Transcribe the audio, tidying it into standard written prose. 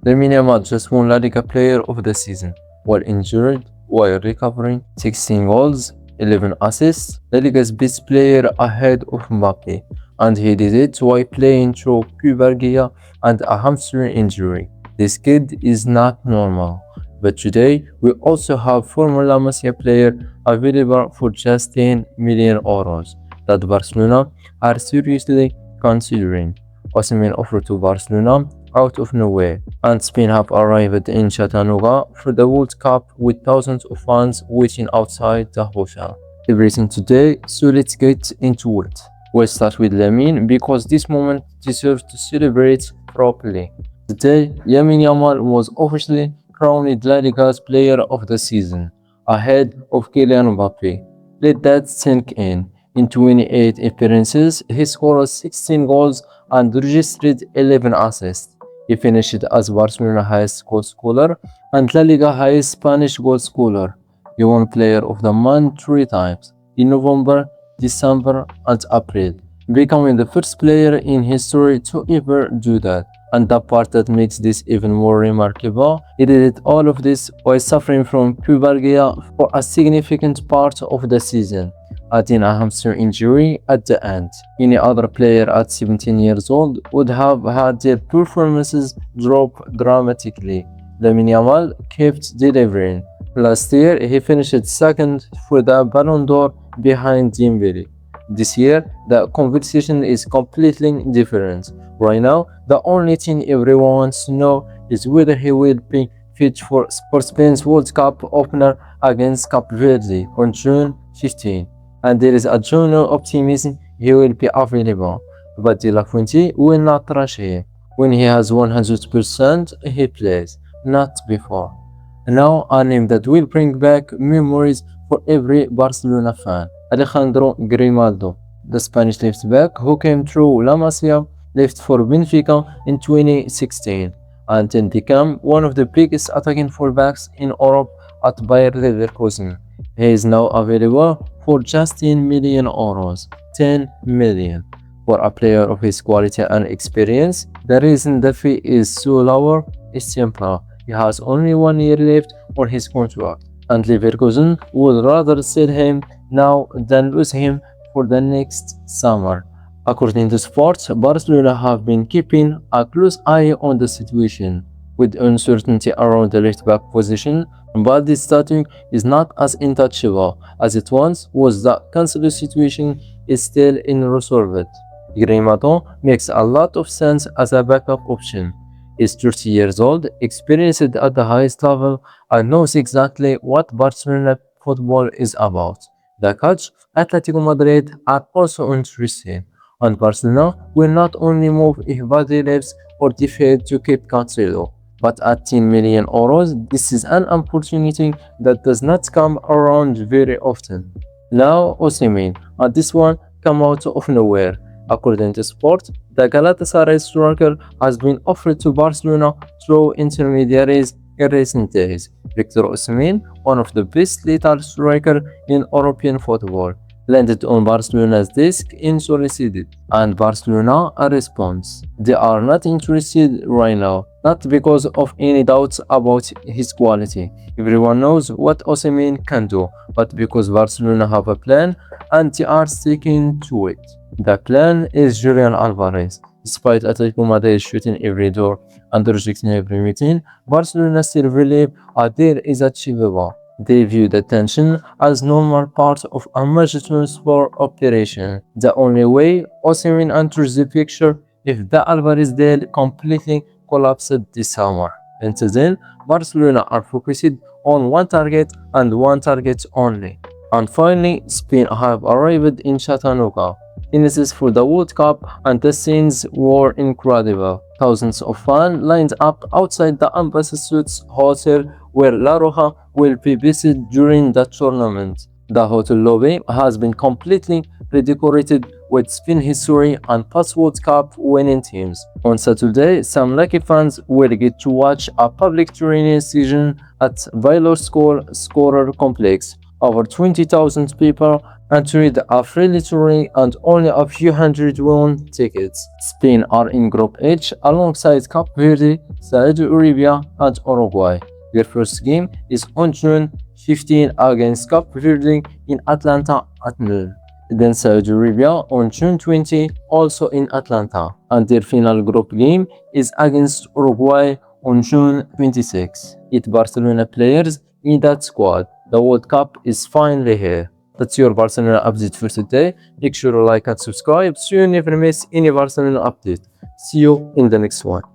Lamine Yamal just won La Liga Player of the Season while injured, while recovering, 16 goals, 11 assists, La Liga's best player ahead of Mbappe, and he did it while playing through puberty and a hamstring injury. This kid is not normal. But today, we also have former Masia player available for just 10 million euros that Barcelona are seriously considering. Osimhen offered to Barcelona out of nowhere, and Spain have arrived in Chattanooga for the World Cup with thousands of fans waiting outside the hotel. Everything today, so let's get into it. We'll start with Lamine because this moment deserves to celebrate properly. Today, Lamine Yamal was officially crowned La Liga's Player of the Season, ahead of Kylian Mbappe. Let that sink in. In 28 appearances, he scored 16 goals and registered 11 assists. He finished as Barcelona's highest goal scorer and La Liga highest Spanish goal scorer. He won Player of the Month 3 times, in November, December, and April, becoming the first player in history to ever do that. And the part that makes this even more remarkable, he did all of this while suffering from puberty for a significant part of the season, adding a hamstring injury at the end. Any other player at 17 years old would have had their performances drop dramatically. Lamine Yamal kept delivering. Last year, he finished second for the Ballon d'Or behind Dembele. This year, the conversation is completely different. Right now, the only thing everyone wants to know is whether he will be fit for Spain's World Cup opener against Cape Verde on June 15. And there is a general optimism he will be available. But De La Fuente will not rush him. When he has 100%, he plays, not before. Now, a name that will bring back memories for every Barcelona fan. Alejandro Grimaldo, the Spanish left back who came through La Masia, left for Benfica in 2016 and then became one of the biggest attacking fullbacks in Europe at Bayer Leverkusen. He is now available for just 10 million euros. 10 million. For a player of his quality and experience, the reason the fee is so lower is simple. He has only 1 year left on his contract, and Leverkusen would rather sell him now than lose him for the next summer. According to Sports, Barcelona have been keeping a close eye on the situation, with uncertainty around the left-back position, but this status is not as untouchable as it once was. The Cancelo situation is still unresolved. Grimaldo makes a lot of sense as a backup option. He's 30 years old, experienced at the highest level, and knows exactly what Barcelona football is about. The coach, Atletico Madrid, are also interested, and Barcelona will not only move if Badi leaves or defeat to keep Cancelo, but at 10 million euros, this is an opportunity that does not come around very often. Now Osimhen, and this one come out of nowhere. According to Sport, the Galatasaray striker has been offered to Barcelona through intermediaries in recent days. Victor Osimhen, one of the best lethal strikers in European football, landed on Barcelona's desk unsolicited, and Barcelona a response. They are not interested right now, not because of any doubts about his quality. Everyone knows what Osimhen can do, but because Barcelona have a plan and they are sticking to it. The plan is Julian Alvarez. Despite Atletico Madrid shooting every door and rejecting every meeting, Barcelona still believe a deal is achievable. They view the tension as normal part of a major transfer operation. The only way Osimhen enters the picture if the Alvarez deal completely collapsed this summer. Until then, Barcelona are focused on one target and one target only. And finally, Spain have arrived in Chattanooga. This is for the World Cup, and the scenes were incredible. Thousands of fans lined up outside the Embassy Suites hotel where La Roja will be visited during the tournament. The hotel lobby has been completely redecorated with Spain history and past World Cup winning teams. On Saturday, some lucky fans will get to watch a public training session at Baylor School Scorer Complex. Over 20,000 people Entries are free touring and only a few hundred won tickets. Spain are in Group H alongside Cape Verde, Saudi Arabia and Uruguay. Their first game is on June 15 against Cape Verde in Atlanta at noon. Then Saudi Arabia on June 20, also in Atlanta. And their final group game is against Uruguay on June 26. 8 Barcelona players in that squad. The World Cup is finally here. That's your Barcelona update for today. Make sure to like and subscribe so you never miss any Barcelona update. See you in the next one.